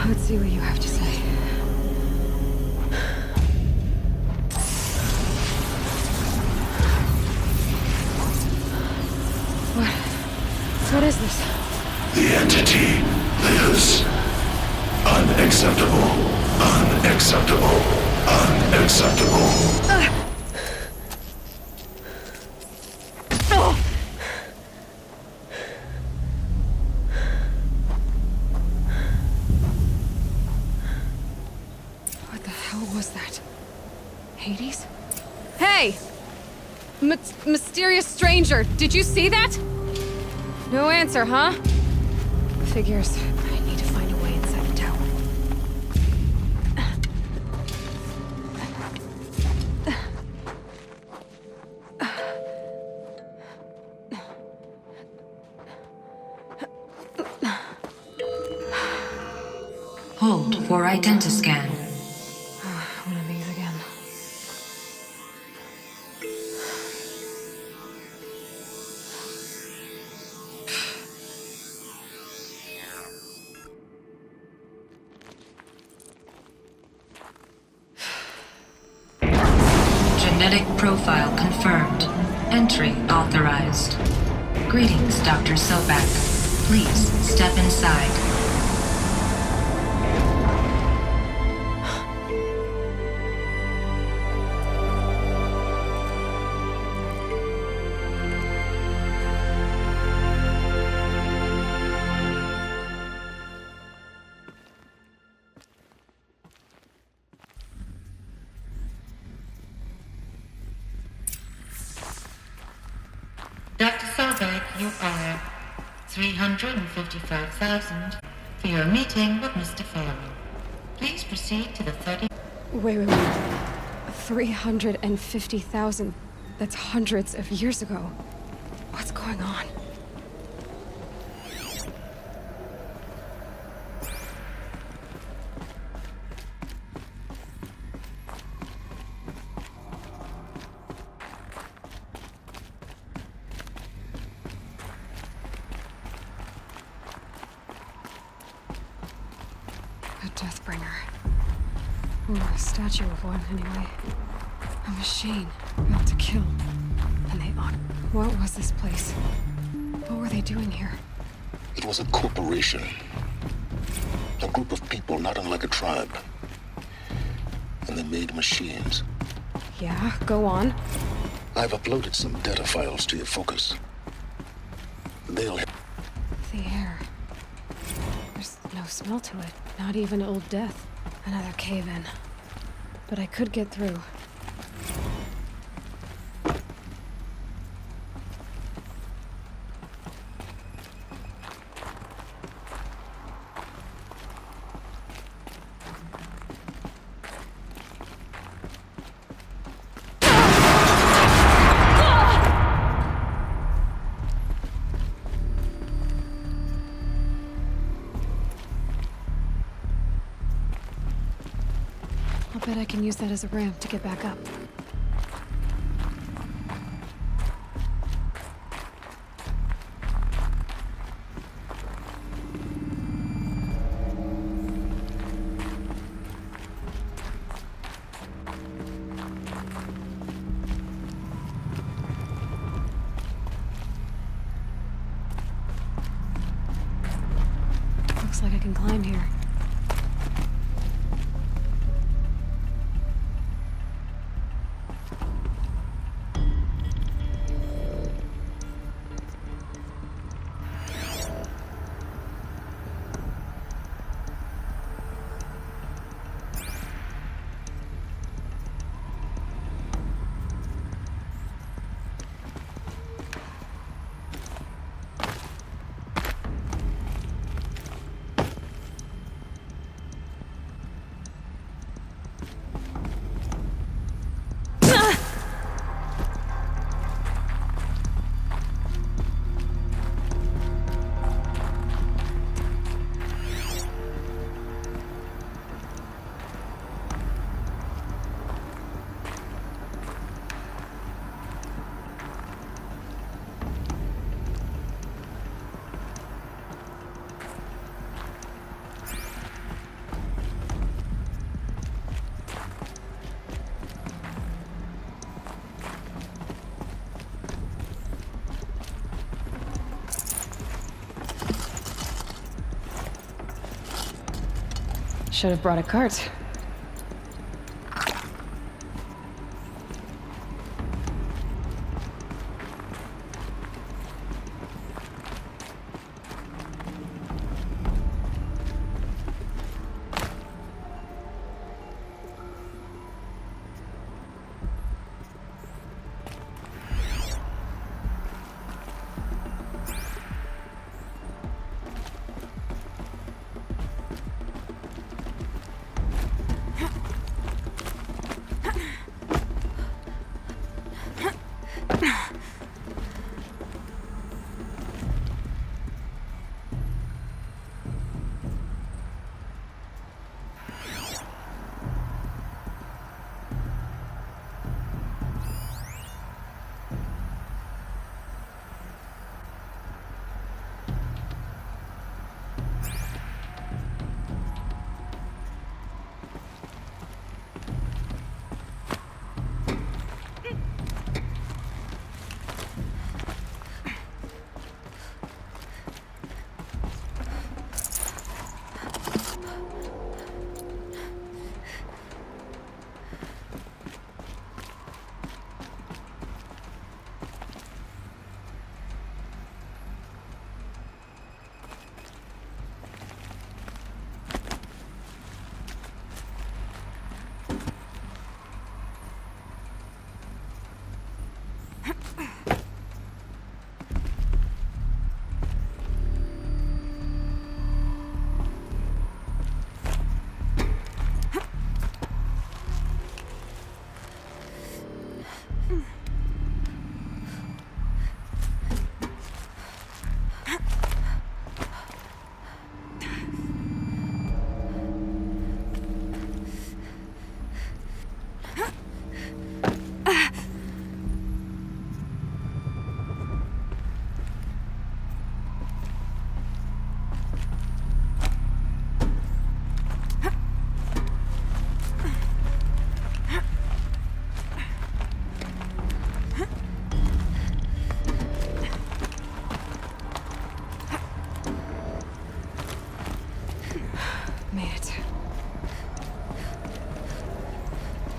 Let's see what you have to say. What is this? The entity lives. Unacceptable. Unacceptable. Unacceptable. What the hell was that? Hades? Hey! Mysterious stranger, did you see that? No answer, huh? Figures. I need to find a way inside the tower. Hold for identiscan. One of these again. Genetic profile confirmed. Entry authorized. Greetings, Dr. Sobak. Please step inside. Dr. Sobek, you are 355,000 for your meeting with Mr. Farley. Please proceed to the 30... Wait. 350,000. That's hundreds of years ago. What's going on? A Deathbringer. Or a statue of one, anyway. A machine built to kill. And they on. What was this place? What were they doing here? It was a corporation. A group of people not unlike a tribe. And they made machines. Yeah, go on. I've uploaded some data files to your focus. They'll... The air. There's no smell to it. Not even Old Death. Another cave-in. But I could get through. I'll bet I can use that as a ramp to get back up. Looks like I can climb here. Should have brought a cart.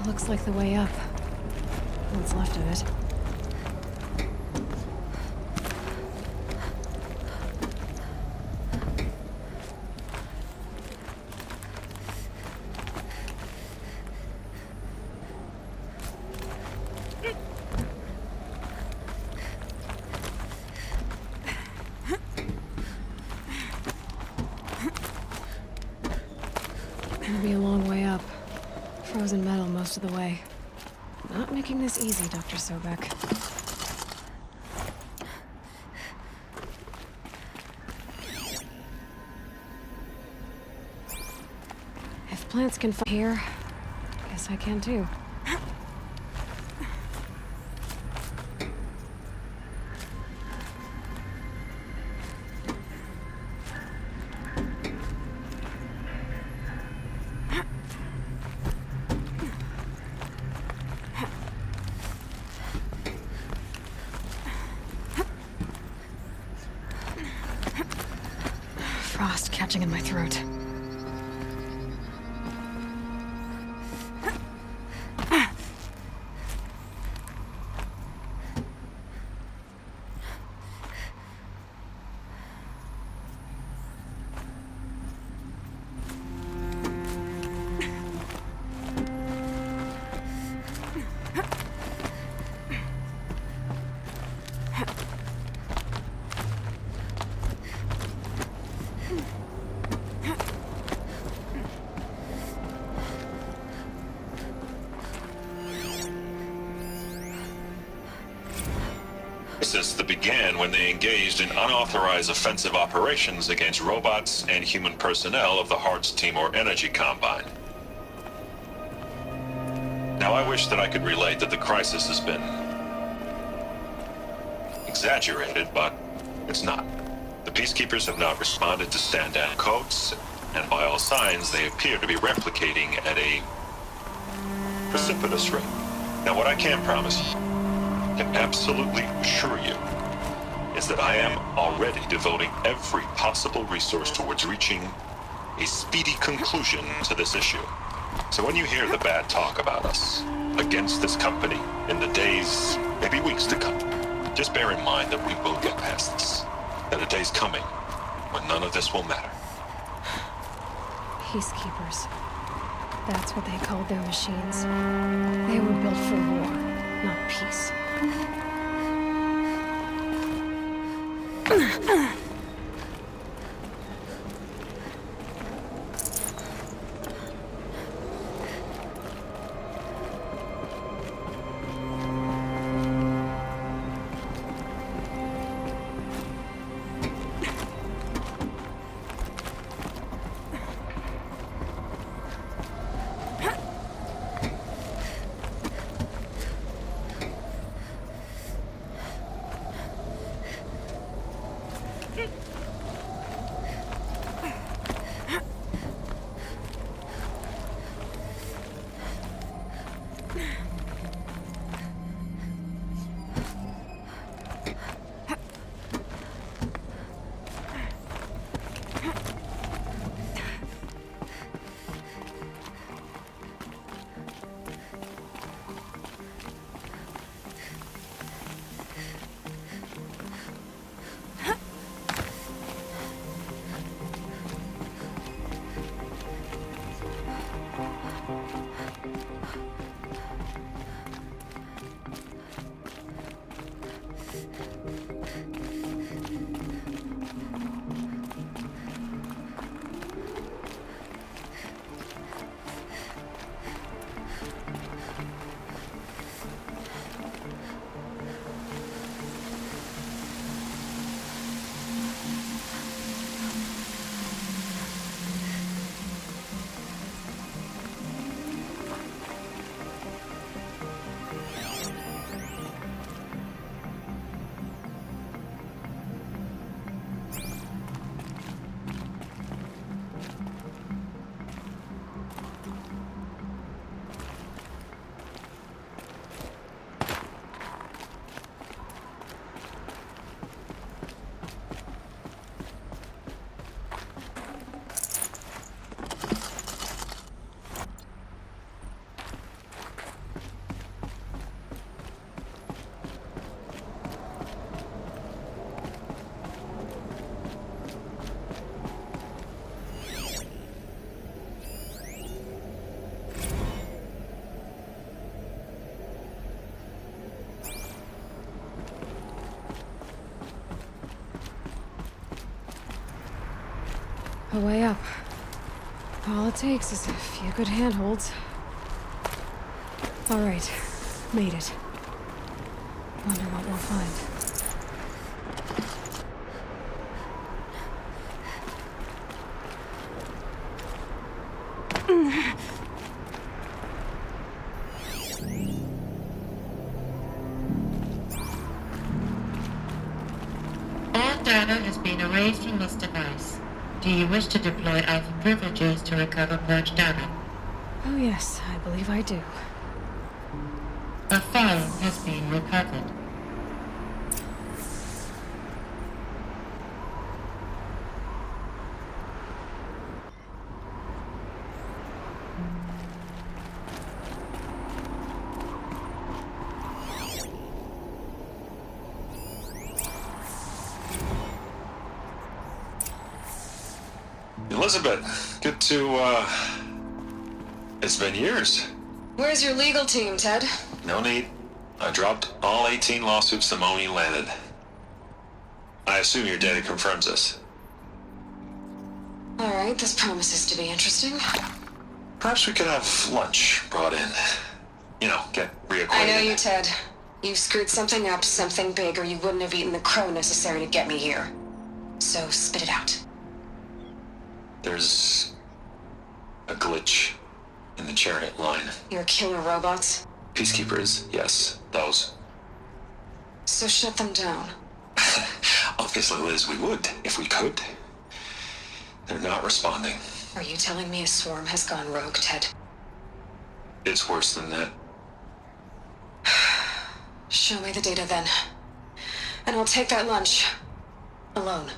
Looks like the way up. What's left of it. Gonna be a long way up. Frozen metal most of the way. Not making this easy, Dr. Sobek. If plants can find here, guess I can too. Frost kept catching in my throat. This began when they engaged in unauthorized offensive operations against robots and human personnel of the Hearts Timor Energy Combine. Now I wish that I could relate that the crisis has been exaggerated, but it's not. The Peacekeepers have not responded to stand-down codes, and by all signs they appear to be replicating at a precipitous rate. Now what I can promise you, can absolutely assure you, is that I am already devoting every possible resource towards reaching a speedy conclusion to this issue. So when you hear the bad talk about us against this company in the days, maybe weeks to come, just bear in mind that we will get past this. That a day's coming when none of this will matter. Peacekeepers. That's what they called their machines. They were built for war, not peace. A way up. All it takes is a few good handholds. All right, made it. Wonder what we'll find. All data has been erased from this device. Do you wish to deploy Alpha privileges to recover purged data? Oh yes, I believe I do. A file has been recovered. Elizabeth, good to, it's been years. Where's your legal team, Ted? No need. I dropped all 18 lawsuits the moment you landed. I assume your data confirms this. Alright, this promises to be interesting. Perhaps we could have lunch brought in. You know, get reacquainted. I know you, Ted. You've screwed something up, something big, or you wouldn't have eaten the crow necessary to get me here. So, spit it out. There's a glitch in the chariot line. Your killer robots? Peacekeepers, yes, those. So shut them down. Obviously, Liz, we would, if we could. They're not responding. Are you telling me a swarm has gone rogue, Ted? It's worse than that. Show me the data then. And I'll take that lunch. Alone.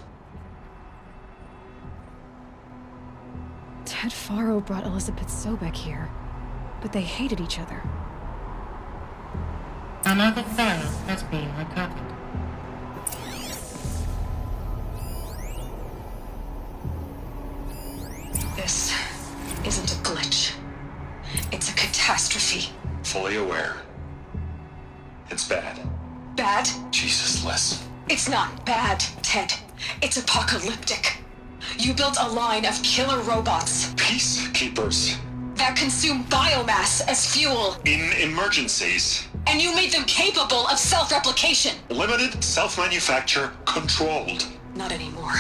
Ted Faro brought Elizabeth Sobek here, but they hated each other. Another file has been recovered. This isn't a glitch. It's a catastrophe. Fully aware. It's bad. Bad? Jesus, Liz. It's not bad, Ted. It's apocalyptic. You built a line of killer robots Peacekeepers. that consume biomass as fuel, In emergencies. and you made them capable of self-replication. Limited, self-manufacture, controlled. Not anymore.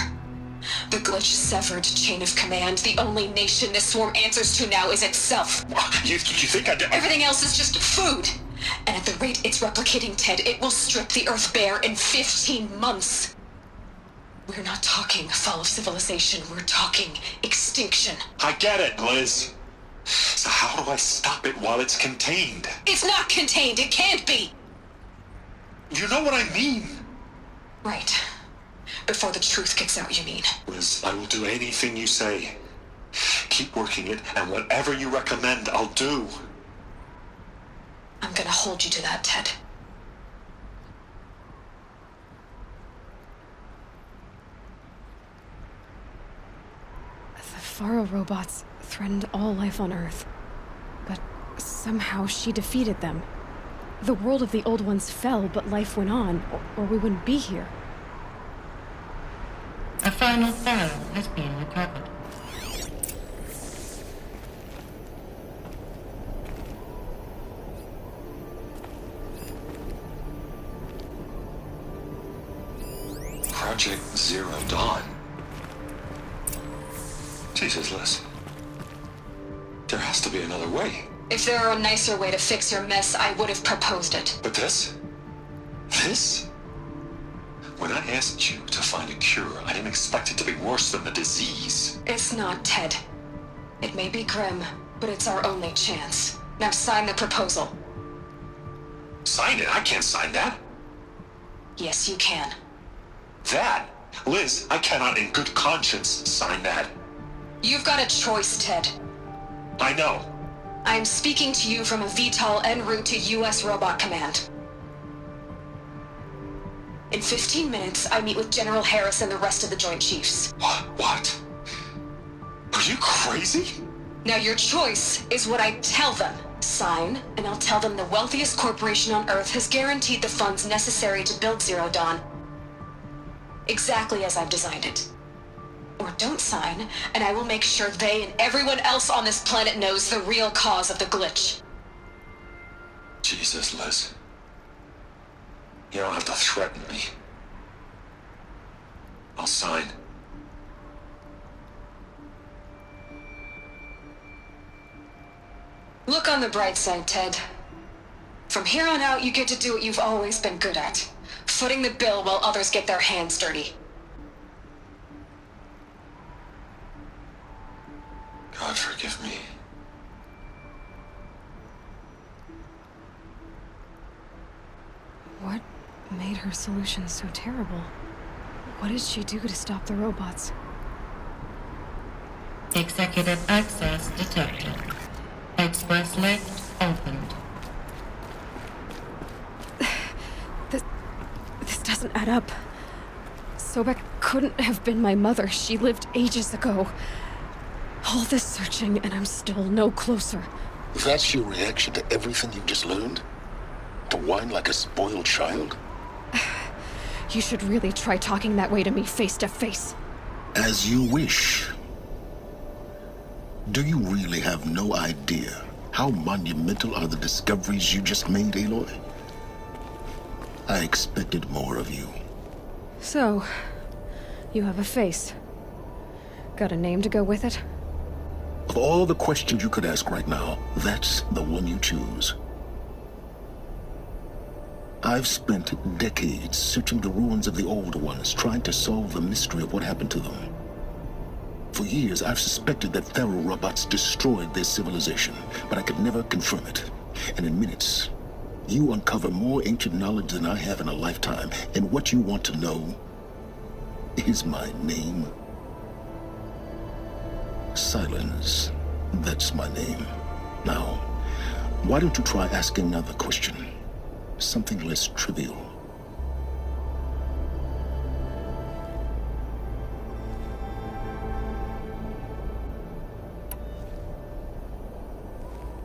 The glitch severed chain of command. The only nation this swarm answers to now is itself. You think I did? Everything else is just food. And at the rate it's replicating, Ted, it will strip the Earth bare in 15 months. We're not talking fall of civilization. We're talking extinction. I get it, Liz. So how do I stop it while it's contained? It's not contained. It can't be. You know what I mean? Right. Before the truth gets out, you mean? Liz, I will do anything you say. Keep working it, and whatever you recommend, I'll do. I'm gonna hold you to that, Ted. The Faro robots threatened all life on Earth. But somehow she defeated them. The world of the old ones fell, but life went on, or we wouldn't be here. A final file has been recovered. Project Zero Dawn. Jesus, Liz. There has to be another way. If there were a nicer way to fix your mess, I would have proposed it. But this? This? When I asked you to find a cure, I didn't expect it to be worse than the disease. It's not, Ted. It may be grim, but it's our only chance. Now sign the proposal. Sign it? I can't sign that. Yes, you can. That? Liz, I cannot in good conscience sign that. You've got a choice, Ted. I know. I'm speaking to you from a VTOL en route to U.S. Robot Command. In 15 minutes, I meet with General Harris and the rest of the Joint Chiefs. What? Are you crazy? Now your choice is what I tell them. Sign, and I'll tell them the wealthiest corporation on Earth has guaranteed the funds necessary to build Zero Dawn. Exactly as I've designed it. Or don't sign, and I will make sure they and everyone else on this planet knows the real cause of the glitch. Jesus, Liz. You don't have to threaten me. I'll sign. Look on the bright side, Ted. From here on out, you get to do what you've always been good at. Footing the bill while others get their hands dirty. God forgive me. What made her solution so terrible? What did she do to stop the robots? Executive access detected. Express lift opened. This doesn't add up. Sobek couldn't have been my mother. She lived ages ago. All this searching, and I'm still no closer. That's your reaction to everything you've just learned? To whine like a spoiled child? You should really try talking that way to me face to face. As you wish. Do you really have no idea how monumental are the discoveries you just made, Aloy? I expected more of you. So, you have a face. Got a name to go with it? Of all the questions you could ask right now, that's the one you choose. I've spent decades searching the ruins of the old ones, trying to solve the mystery of what happened to them. For years, I've suspected that Faro robots destroyed their civilization, but I could never confirm it. And in minutes, you uncover more ancient knowledge than I have in a lifetime, and what you want to know is my name. Silence. That's my name. Now, why don't you try asking another question? Something less trivial.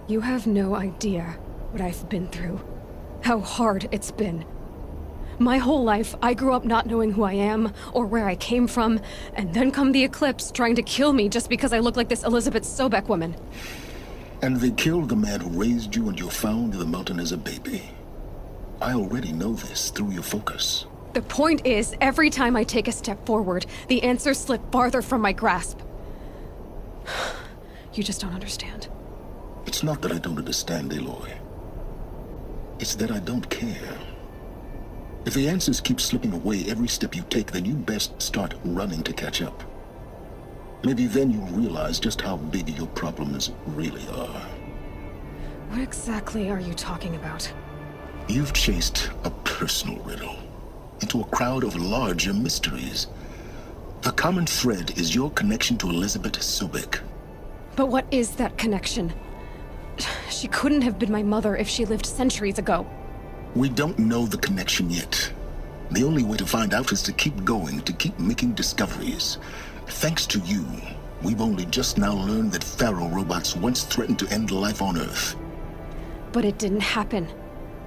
You have no idea what I've been through. How hard it's been. My whole life, I grew up not knowing who I am or where I came from, and then come the Eclipse trying to kill me just because I look like this Elizabeth Sobek woman. And they killed the man who raised you and you found in the mountain as a baby. I already know this through your focus. The point is, every time I take a step forward, the answers slip farther from my grasp. You just don't understand. It's not that I don't understand, Aloy. It's that I don't care. If the answers keep slipping away every step you take, then you best start running to catch up. Maybe then you'll realize just how big your problems really are. What exactly are you talking about? You've chased a personal riddle into a crowd of larger mysteries. The common thread is your connection to Elizabeth Sobek. But what is that connection? She couldn't have been my mother if she lived centuries ago. We don't know the connection yet. The only way to find out is to keep going, to keep making discoveries. Thanks to you, we've only just now learned that Faro robots once threatened to end life on Earth. But it didn't happen.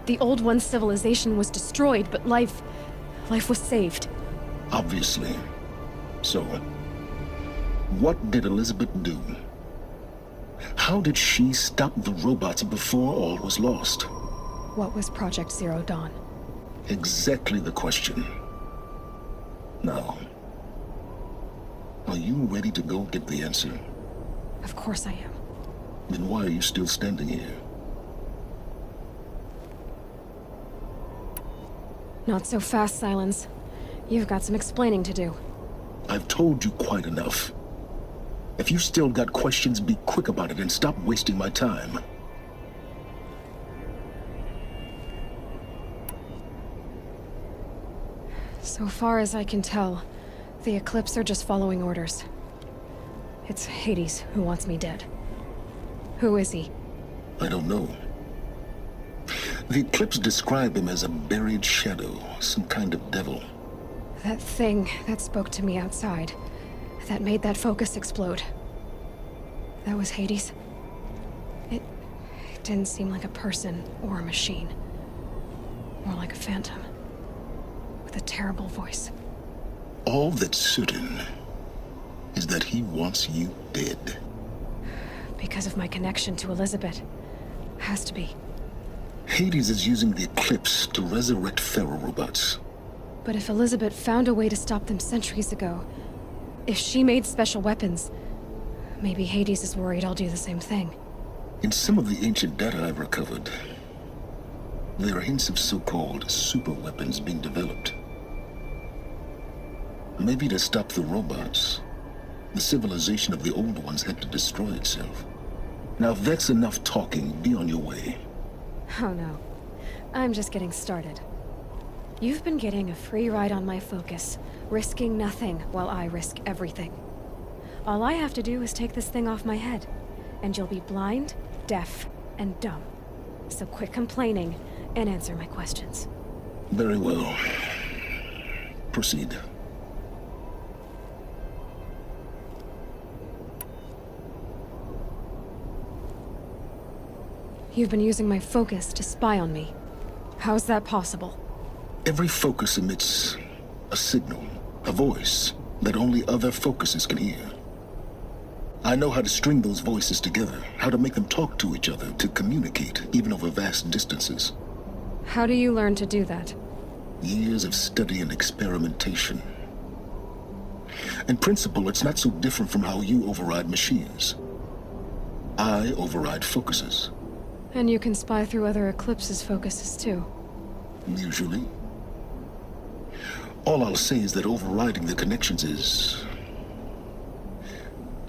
The old one's civilization was destroyed, but life was saved. Obviously. So, what did Elizabeth do? How did she stop the robots before all was lost? What was Project Zero Dawn? Exactly the question. Now, are you ready to go get the answer? Of course I am. Then why are you still standing here? Not so fast, Silence. You've got some explaining to do. I've told you quite enough. If you still got questions, be quick about it and stop wasting my time. So far as I can tell, the Eclipse are just following orders. It's Hades who wants me dead. Who is he? I don't know. The Eclipse describe him as a buried shadow, some kind of devil. That thing that spoke to me outside, that made that focus explode. That was Hades? It didn't seem like a person or a machine. More like a phantom. With a terrible voice. All that's certain is that he wants you dead. Because of my connection to Elizabeth. Has to be. Hades is using the Eclipse to resurrect Faro robots. But if Elizabeth found a way to stop them centuries ago, if she made special weapons, maybe Hades is worried I'll do the same thing. In some of the ancient data I've recovered, there are hints of so-called super weapons being developed. Maybe to stop the robots, the civilization of the old ones had to destroy itself. Now if that's enough talking, be on your way. Oh no. I'm just getting started. You've been getting a free ride on my focus, risking nothing while I risk everything. All I have to do is take this thing off my head, and you'll be blind, deaf, and dumb. So quit complaining and answer my questions. Very well. Proceed. You've been using my focus to spy on me. How's that possible? Every focus emits a signal, a voice that only other focuses can hear. I know how to string those voices together, how to make them talk to each other, to communicate, even over vast distances. How do you learn to do that? Years of study and experimentation. In principle, it's not so different from how you override machines. I override focuses. And you can spy through other Eclipse's focuses too. Usually. All I'll say is that overriding the connections is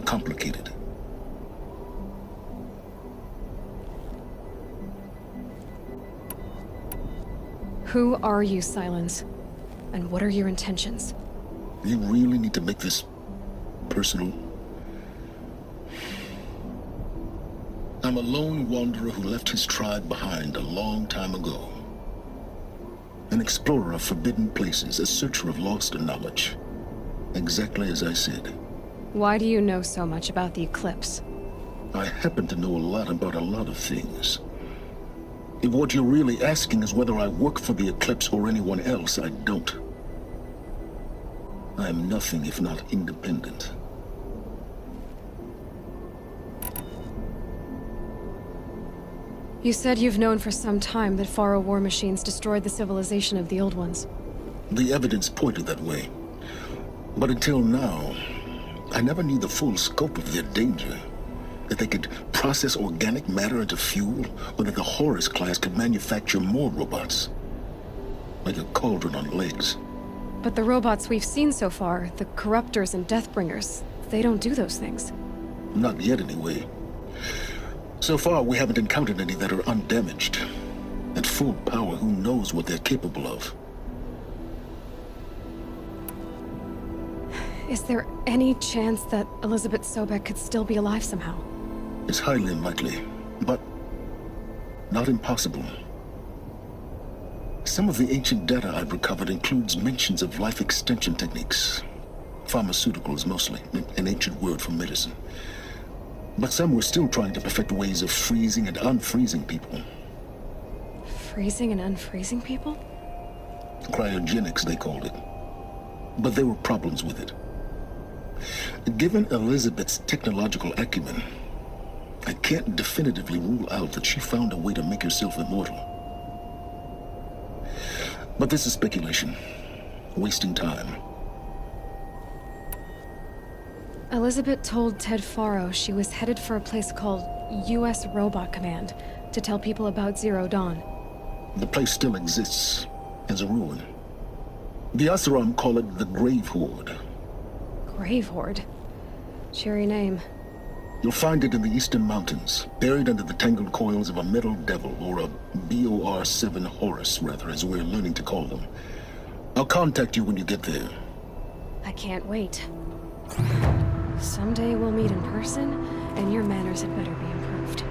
complicated. Who are you, Silence? And what are your intentions? You really need to make this personal? I'm a lone wanderer who left his tribe behind a long time ago. An explorer of forbidden places, a searcher of lost knowledge. Exactly as I said. Why do you know so much about the Eclipse? I happen to know a lot about a lot of things. If what you're really asking is whether I work for the Eclipse or anyone else, I don't. I am nothing if not independent. You said you've known for some time that Faro war machines destroyed the civilization of the Old Ones. The evidence pointed that way. But until now, I never knew the full scope of their danger. That they could process organic matter into fuel, or that the Horus class could manufacture more robots. Like a cauldron on legs. But the robots we've seen so far, the Corruptors and Deathbringers, they don't do those things. Not yet, anyway. So far, we haven't encountered any that are undamaged. At full power, who knows what they're capable of? Is there any chance that Elizabeth Sobek could still be alive somehow? It's highly unlikely, but not impossible. Some of the ancient data I've recovered includes mentions of life extension techniques. Pharmaceuticals, mostly, an ancient word for medicine. But some were still trying to perfect ways of freezing and unfreezing people. Freezing and unfreezing people? Cryogenics, they called it. But there were problems with it. Given Elizabeth's technological acumen, I can't definitively rule out that she found a way to make herself immortal. But this is speculation. Wasting time. Elizabeth told Ted Faro she was headed for a place called U.S. Robot Command to tell people about Zero Dawn. The place still exists as a ruin. The Asuram call it the Grave Horde. Grave Horde? Cheery name. You'll find it in the Eastern Mountains, buried under the tangled coils of a metal devil, or a BOR-7 Horus, rather, as we're learning to call them. I'll contact you when you get there. I can't wait. Someday we'll meet in person, and your manners had better be improved.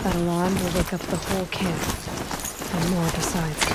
That alarm will wake up the whole camp. And more besides.